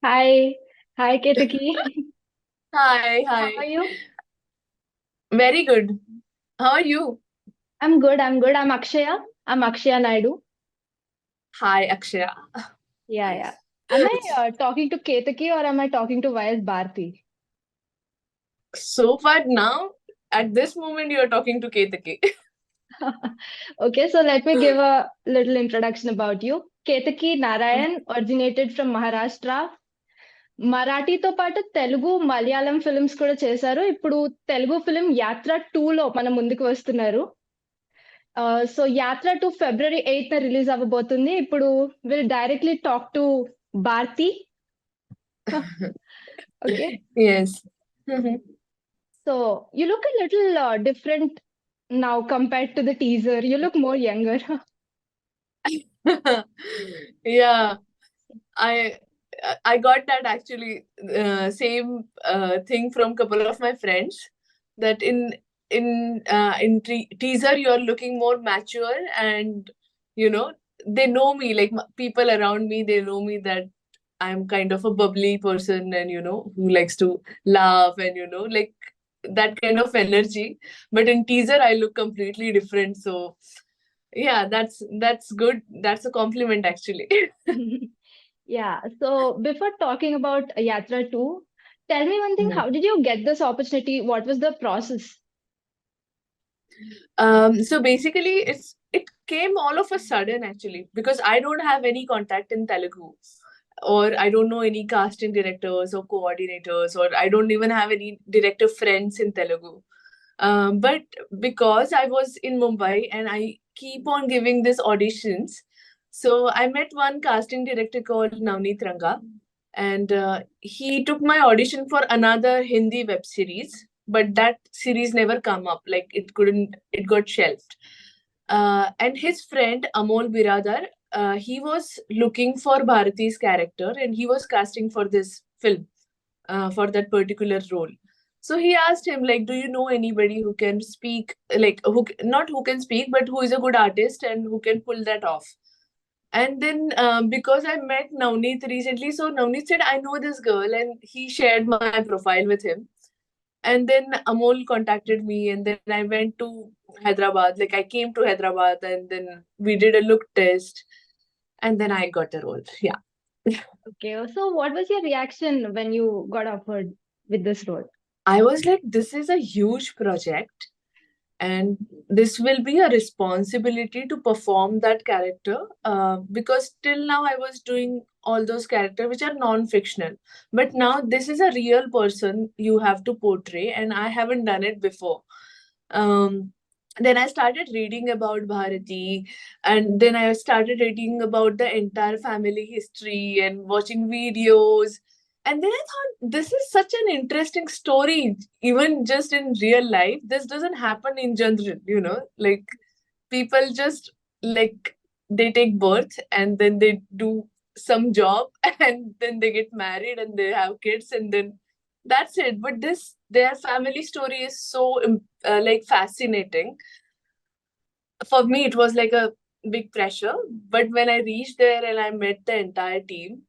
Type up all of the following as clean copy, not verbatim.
Hi. Hi, Ketaki. Hi, How hi. are you? Very good. How are you? I'm good. I'm good. I'm Akshaya. I'm Akshaya Naidu. Hi, Akshaya. Yeah, yeah. Am I talking to Ketaki or am I talking to YS Bharti? So far now, at this moment, you are talking to Ketaki. Okay, so let me give a little introduction about you. Ketaki Narayan originated from Maharashtra. మరాఠీతో పాటు Telugu Malayalam films కూడా చేశారు. ఇప్పుడు Telugu film యాత్ర 2 లో మన ముందుకు వస్తున్నారు. So యాత్ర 2 ఫిబ్రవరి 8న రిలీజ్ అవ్వబోతుంది. ఇప్పుడు will directly talk to Bharathi. Okay. Yes. Mhm. So you look a little different now compared to the teaser. You look more younger. Yeah, I I got that actually same thing from couple of my friends that in teaser you are looking more mature and you know they know me like people around me they know me that I'm kind of a bubbly person and who likes to laugh and like that kind of energy. But in teaser I look completely different. So yeah, that's good. That's a compliment actually. Yeah. So before talking about Yatra 2, tell me one thing. How did you get this opportunity? What was the process? So basically, it came all of a sudden actually because I don't have any contact in Telugu, or I don't know any casting directors or coordinators, or I don't even have any director friends in Telugu. But because I was in Mumbai and I keep on giving these auditions, so I met one casting director called Navneet Ranga, and he took my audition for another Hindi web series, but that series never come up. Like it got shelved. And his friend Amol Biradar, he was looking for Bharati's character, and he was casting for this film for that particular role. So he asked him, like, do you know anybody who can speak, like, not who can speak, but who is a good artist and who can pull that off? And then because I met Navneet recently, so Navneet said, I know this girl, and he shared my profile with him. And then Amol contacted me, and then I went to Hyderabad. Like, I came to Hyderabad, and then we did a look test, and then I got the role. Yeah. Okay. So what was your reaction when you got offered with this role? I was like, this is a huge project and this will be a responsibility to perform that character because till now I was doing all those characters which are non-fictional, but now this is a real person you have to portray and I haven't done it before. um, then I started reading about Bharati, and then I started reading about the entire family history and watching videos. And then I thought, this is such an interesting story, even just in real life. This doesn't happen in general. Like people just like they take birth and then they do some job and then they get married and they have kids and then that's it. But this their family story is so like fascinating. For me it was like a big pressure, but when I reached there and I met the entire team,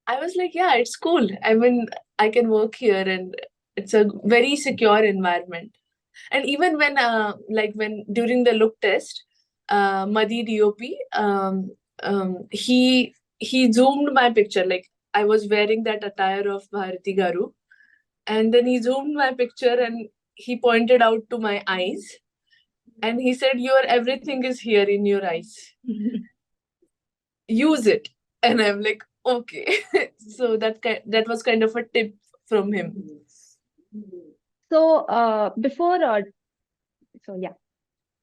I was like, yeah, it's cool. I mean, I can work here and it's a very secure environment. And even when like when during the look test, Madi DOP, he zoomed my picture. Like I was wearing that attire of Bharati Garu, and then he zoomed my picture and he pointed out to my eyes and he said, your everything is here in your eyes, use it. And I'm like, okay. So that was kind of a tip from him. So so yeah.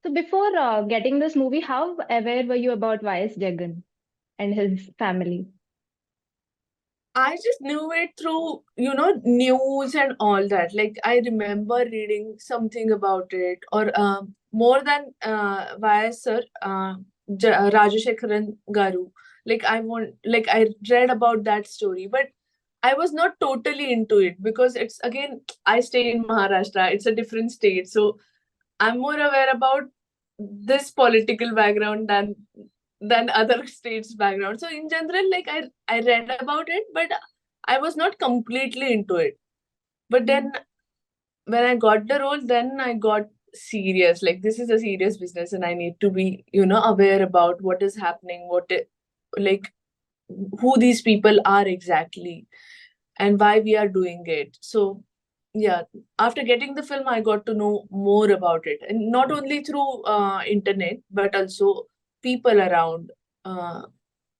So before getting this movie, how aware were you about YS Jagan and his family? I just knew it through, news and all that. Like I remember reading something about it, or more than YS sir, Rajashekharan Garu. Like I read about that story, but I was not totally into it because it's again I stay in Maharashtra. It's a different state, so I'm more aware about this political background than other states' background. So in general, like I read about it, but I was not completely into it. But then when I got the role, then I got serious. Like, this is a serious business, and I need to be, aware about what is happening, like, who these people are exactly, and why we are doing it. So, yeah, after getting the film, I got to know more about it, and not only through internet, but also people around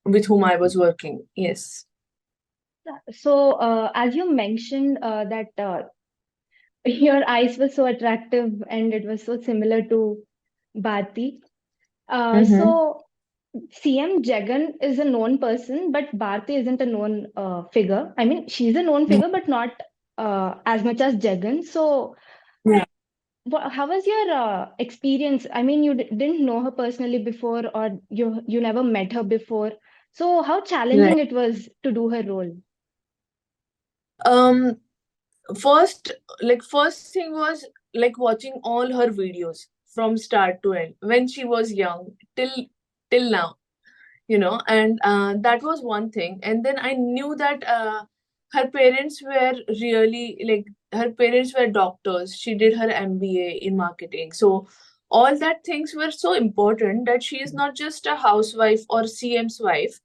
with whom I was working. Yes. So, as you mentioned, that your eyes were so attractive and it was so similar to Bharti. Mm-hmm. So, CM Jagan is a known person, but Bharti isn't a known figure. I mean, she's a known figure, but not as much as Jagan. So, Yeah. how was your experience? I mean, you didn't know her personally before, or you never met her before. So, how Right. challenging it was to do her role? Um, first first thing was like watching all her videos from start to end when she was young till now, and that was one thing. And then I knew that her parents were really like, her parents were doctors. She did her MBA in marketing, so all that things were so important, that she is not just a housewife or CM's wife,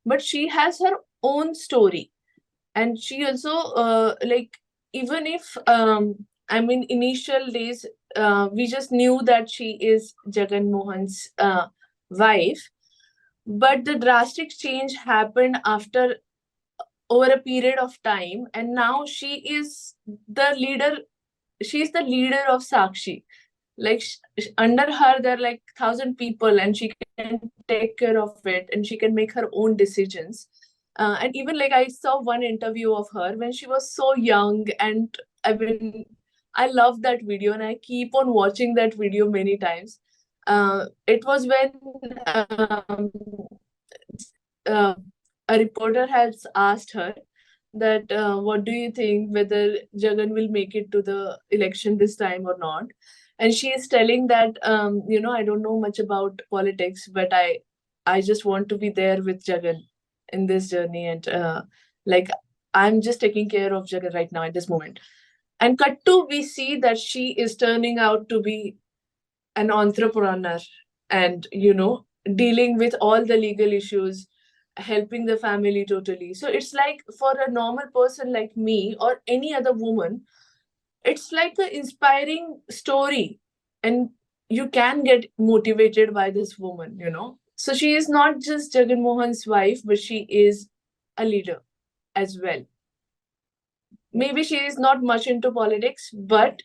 but she has her own story. And she also even if I mean, initial days, we just knew that she is Jagan Mohan's wife, but the drastic change happened after, over a period of time, and now the leader she's the leader of Sakshi. Like, under her there are like 1,000 people, and she can take care of it, and she can make her own decisions. And even like, I saw one interview of her when she was so young, and I mean, I love that video, and I keep on watching that video many times. It was when uh, a reporter has asked her that, what do you think, whether Jagan will make it to the election this time or not? And she is telling that, I don't know much about politics, but I just want to be there with Jagan in this journey, and like, I'm just taking care of Jagan right now at this moment. And cut to, we see that she is turning out to be an entrepreneur, and dealing with all the legal issues, helping the family totally. So it's like, for a normal person like me or any other woman, it's like an inspiring story, and you can get motivated by this woman. So she is not just Jagan Mohan's wife, but she is a leader as well. Maybe she is not much into politics, but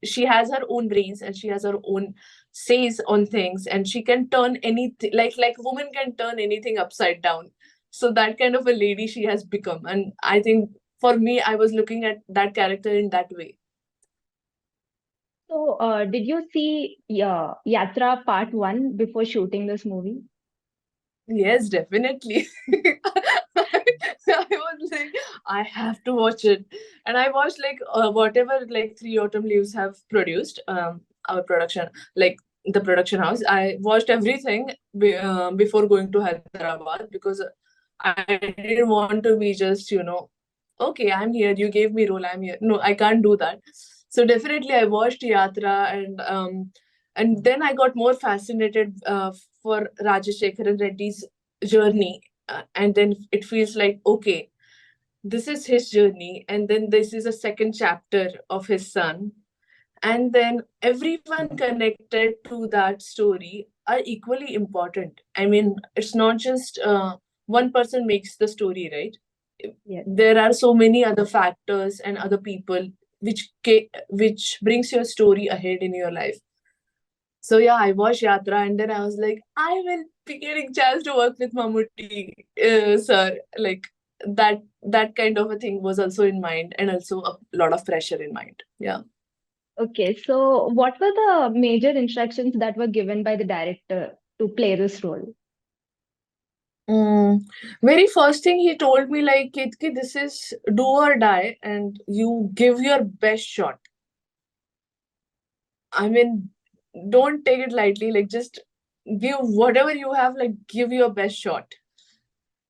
she has her own brains, and she has her own says on things, and she can turn anything, like woman can turn anything upside down. So that kind of a lady she has become, and I think, for me, I was looking at that character in that way. So, did you see Yatra Part 1 before shooting this movie? Yes, definitely. I was like, I have to watch it. And I watched like, whatever like Three Autumn Leaves have produced, our production, like the production house. I watched everything before going to Hyderabad, because I didn't want to be just, okay, I'm here, you gave me role, I'm here. No, I can't do that. So definitely I watched Yatra, and then I got more fascinated for Rajashekharan Reddy's journey. And then it feels like, okay, this is his journey, and then this is a second chapter of his son. And then everyone connected to that story are equally important. I mean, it's not just one person makes the story, right? Yes. There are so many other factors and other people which brings your story ahead in your life. So yeah, I watched Yatra, and then I was like, I will be getting chance to work with Mammootty, sir. Like, that kind of a thing was also in mind, and also a lot of pressure in mind. Yeah. Okay, so what were the major instructions that were given by the director to play this role? Mm, very first thing he told me, like, Ketki, this is do or die, and you give your best shot. I mean, don't take it lightly. Like, just give whatever you have. Like, give your best shot.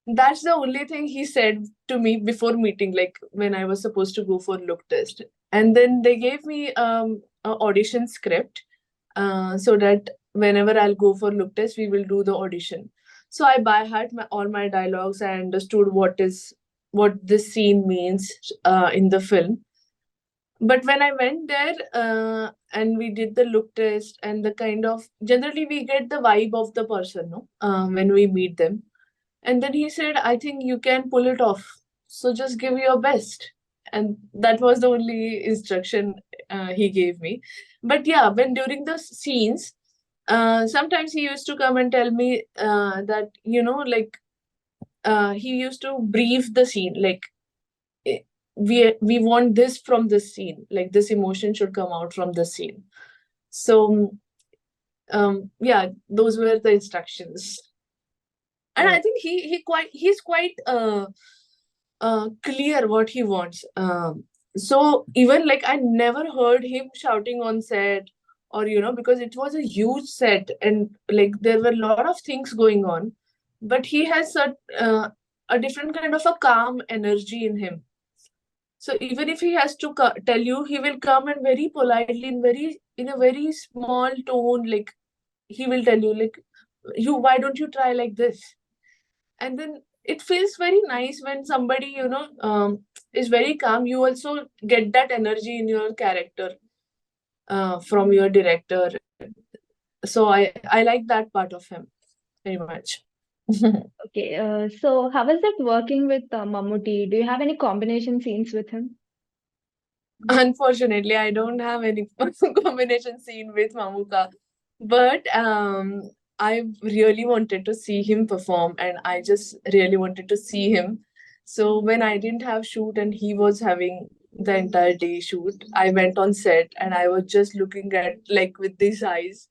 That's the only thing he said. to me before meeting, like when I was supposed to go for look test. And then they gave me an audition script, so that whenever I'll go for look test, we will do the audition. So I by heart all my dialogues. I understood what this scene means in the film. But when I went there, and we did the look test, and the kind of, generally we get the vibe of the person, no, when we meet them. And then he said, I think you can pull it off. So just give your best. And that was the only instruction he gave me. But yeah, when during the scenes, sometimes he used to come and tell me that, like, he used to brief the scene, like, eh, we want this from this scene, like this emotion should come out from the scene. So yeah, those were the instructions. And I think he's quite clear what he wants. So even like I never heard him shouting on set, or because it was a huge set, and like there were a lot of things going on, but he has a different kind of a calm energy in him. So even if he has to tell you, he will come and very politely, in a very small tone, like he will tell you, like, you why don't you try like this? And then it feels very nice when somebody is very calm. You also get that energy in your character from your director. So I like that part of him very much. Okay, so how is it working with Mammootty? Do you have any combination scenes with him? Unfortunately, I don't have any combination scene with Mamuka, but I really wanted to see him perform, and I just really wanted to see him. So when I didn't have shoot and he was having the entire day shoot, I went on set and I was just looking at, like, with these eyes.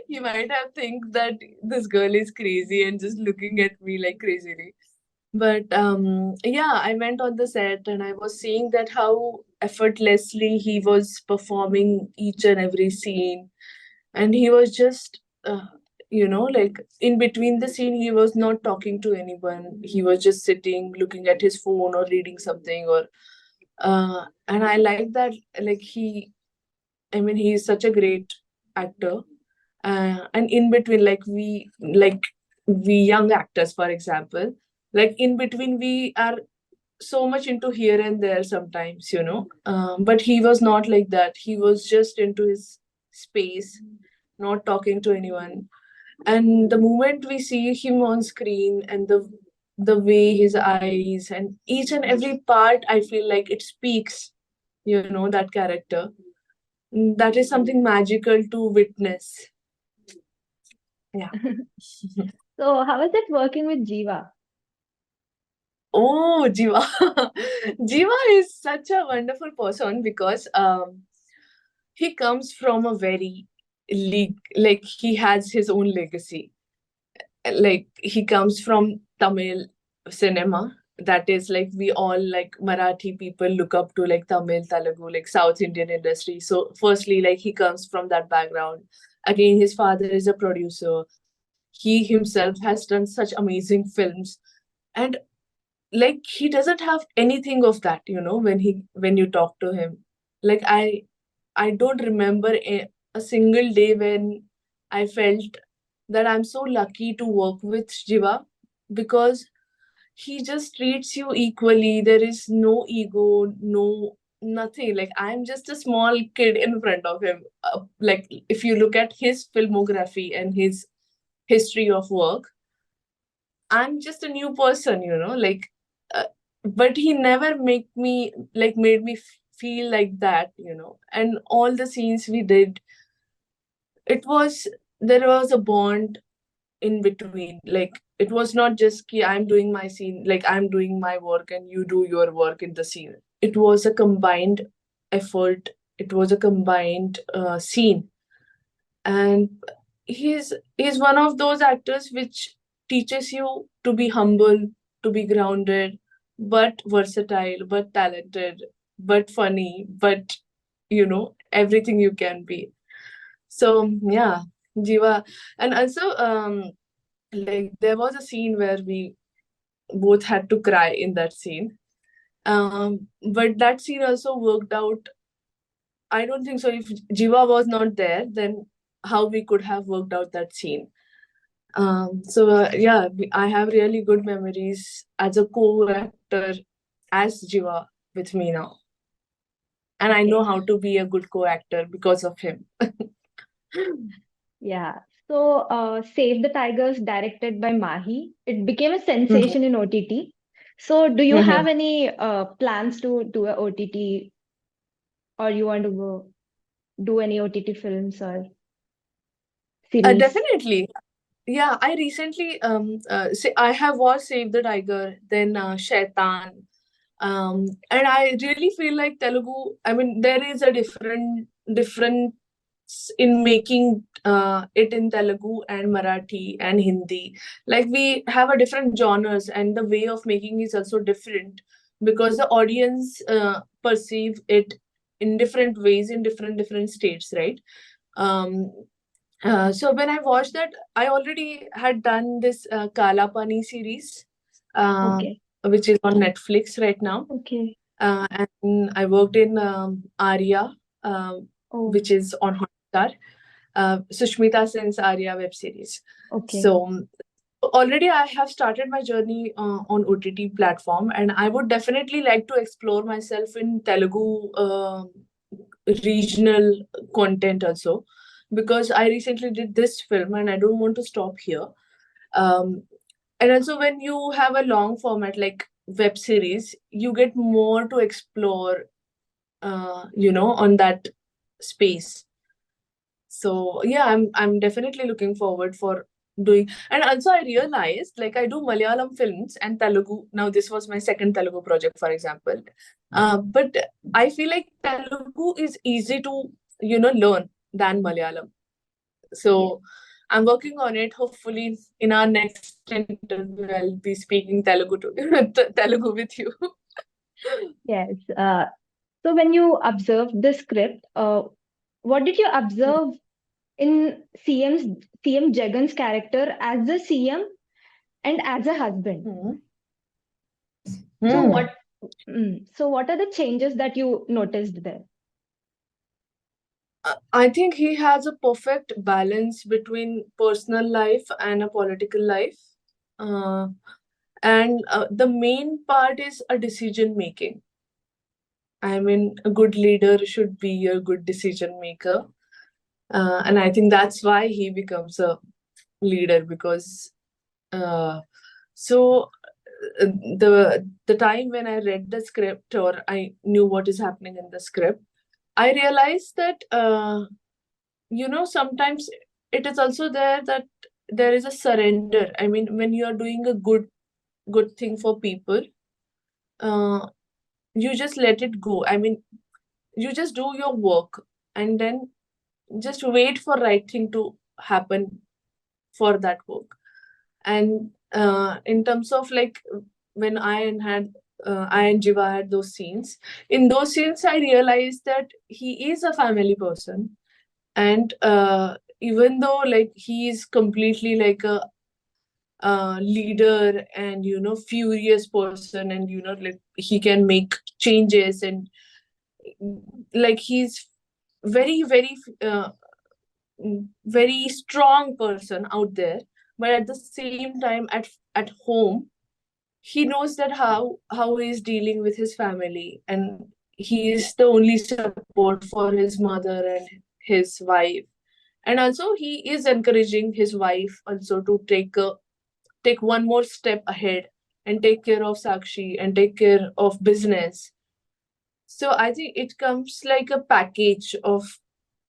You might have think that this girl is crazy and just looking at me like crazily. But yeah, I went on the set and I was seeing that how effortlessly he was performing each and every scene. And he was just, like in between the scene, he was not talking to anyone. He was just sitting, looking at his phone or reading something, or and I like that, like I mean, he is such a great actor. And in between, like we young actors, for example, like in between we are so much into here and there sometimes, but he was not like that. He was just into his space, not talking to anyone. And the moment we see him on screen, and the way his eyes and each and every part, I feel like it speaks, that character. That is something magical to witness. Yeah. So how is it working with Jiva? Oh, Jiva. Jiva is such a wonderful person because he comes from a very like he has his own legacy. Like he comes from Tamil cinema. That is like we all, like Marathi people, look up to like Tamil, Telugu, like South Indian industry. So firstly, like he comes from that background. Again, his father is a producer. He himself has done such amazing films. And like he doesn't have anything of that, when you talk to him. Like I don't remember a single day when I felt that I'm so lucky to work with Jiva, because he just treats you equally. There is no ego, no nothing. Like I'm just a small kid in front of him. Like if you look at his filmography and his history of work, I'm just a new person, like, uh, but he never made me feel like that, And all the scenes we did, it was there was a bond in between. Like it was not just ki I'm doing my scene, like I'm doing my work and you do your work in the scene. It was a combined effort. It was a combined scene. And he's one of those actors which teaches you to be humble, to be grounded, but versatile, but talented, but funny, but everything you can be. So yeah, Jiva. And also like there was a scene where we both had to cry in that scene. But that scene also worked out. I don't think so. If Jiva was not there, then how we could have worked out that scene. Yeah, I have really good memories as a co-actor as Jiva with me now. And I know Okay. how to be a good co-actor because of him. Yeah. So, Save the Tigers, directed by Mahi, it became a sensation in OTT. So, do you have any plans to do a OTT, or you want to go do any OTT films or series? Definitely. Yeah, I recently I have watched Save the Tiger, then Shaitan, and I really feel like Telugu. I mean, there is a difference in making it in Telugu and Marathi and Hindi. Like we have a different genres, and the way of making is also different because the audience perceive it in different ways in different states, right? Um, so when I watched that, I already had done this Kala Pani series, uh, Okay. which is on Netflix right now. Okay. And I worked in Arya, Oh, which is on Hotstar, Sushmita Sen's Arya web series. okay. So already I have started my journey on OTT platform, and I would definitely like to explore myself in Telugu regional content also, because I recently did this film and I don't want to stop here. Um, and also when you have a long format like web series, you get more to explore, on that space. So yeah, I'm definitely looking forward for doing. And also I realized, like, I do Malayalam films and Telugu. Now this was my second Telugu project, for example. But I feel like Telugu is easy to learn than Malayalam. So Yes. I'm working on it. Hopefully in our next interview I'll be speaking Telugu to Telugu with you. Yes. So when you observed the script, what did you observe in CM Jagan's character as the CM and as a husband? Hmm. So Hmm. what are the changes that you noticed there? I think he has a perfect balance between personal life and a political life. Uh, and the main part is a decision making. I mean, a good leader should be a good decision maker. And I think that's why he becomes a leader because uh, so the time when I read the script or I knew what is happening in the script, I realized that sometimes it is also there that there is a surrender. I mean, when you are doing a good thing for people, uh, you just let it go. I mean, you just do your work and then just wait for right thing to happen for that work. And in terms of like when I and Jiva had those scenes, in those scenes I realized that he is a family person. And even though like he is completely like a leader and furious person, and like he can make changes, and like he's very very very strong person out there, but at the same time at home he knows that how he is dealing with his family, and he is the only support for his mother and his wife. And also he is encouraging his wife also to take one more step ahead and take care of Sakshi and take care of business. So I think it comes like a package of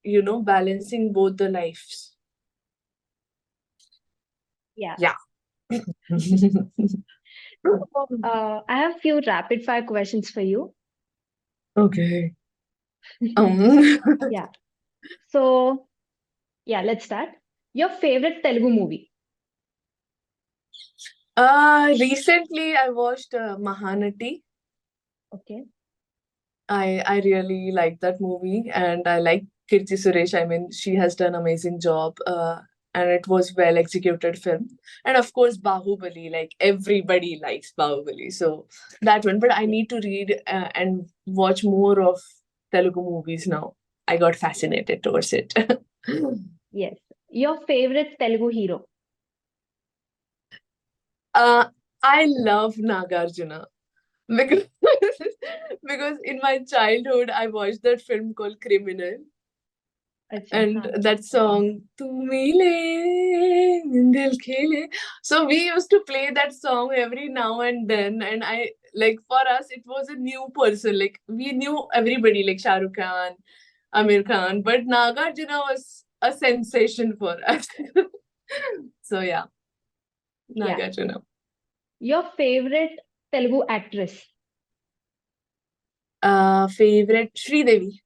balancing both the lives. Yeah. Yeah. So, I have few rapid fire questions for you. Okay. Um, Yeah. So, yeah, let's start. Your favorite Telugu movie? recently I watched Mahanati. Okay. I really like that movie, and I like Kirti Suresh. I mean, she has done amazing job. and it was well executed film. And of course, Bahubali, like everybody likes Bahubali. So that one. But I need to read and watch more of Telugu movies now. I got fascinated towards it. Yes. Your favorite Telugu hero? I love Nagarjuna because because in my childhood I watched that film called Criminal, Acha, and हाँ. that song "Tu Mile Dil Khele." So we used to play that song every now and then, and I like for us it was a new person. Like we knew everybody like Shah Rukh Khan, Amir Khan, but Nagarjuna was a sensation for us. So yeah, Yeah. Nagarjuna. Your favorite Telugu actress? Favorite Devi.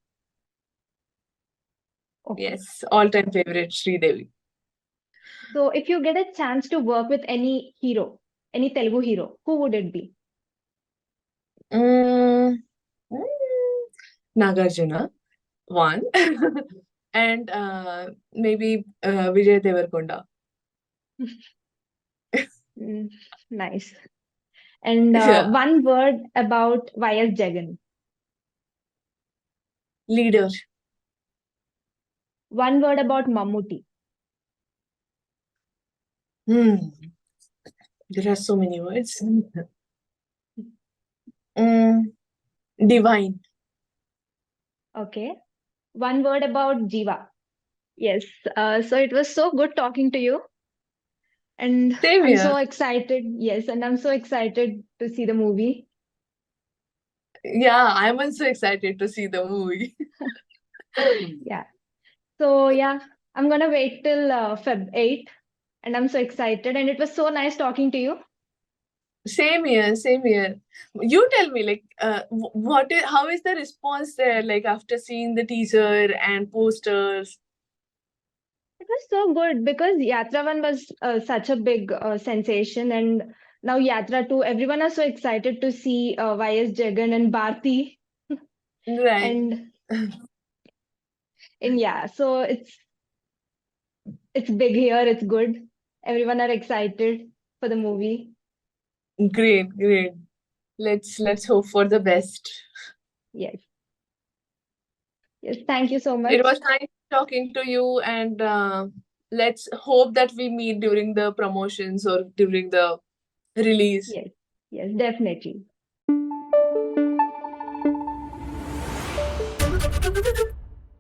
Okay. Yes, all-time favorite Devi. So if you get a chance to work with any hero, any Telugu hero, who would it be? Mm, Nagarjuna, one, and maybe Vijay Devarkonda. Mm, nice. And Yeah, one word about Y.S. Jagan. leader. One word about Mammootty. Hmm. There are so many words. Mm, divine. Okay. One word about Jiva. Yes. So it was so good talking to you. And Same I'm here. so excited. Yes. And I'm so excited to see the movie. Yeah, I'm also excited to see the movie. Yeah. So, yeah, I'm going to wait till Feb 8th. And I'm so excited. And it was so nice talking to you. Same here, same here. You tell me, like, how is the response there, like, after seeing the teaser and posters? It was so good because Yatra 1 was such a big sensation. And now Yatra 2, everyone is so excited to see Y.S. Jagan and Bharti. Right. And yeah, so it's big here, it's good. Everyone are excited for the movie. Great, great. Let's hope for the best. Yes. Yes, thank you so It much. was nice talking to you, and let's hope that we meet during the promotions or during the release. Yes, yes, definitely.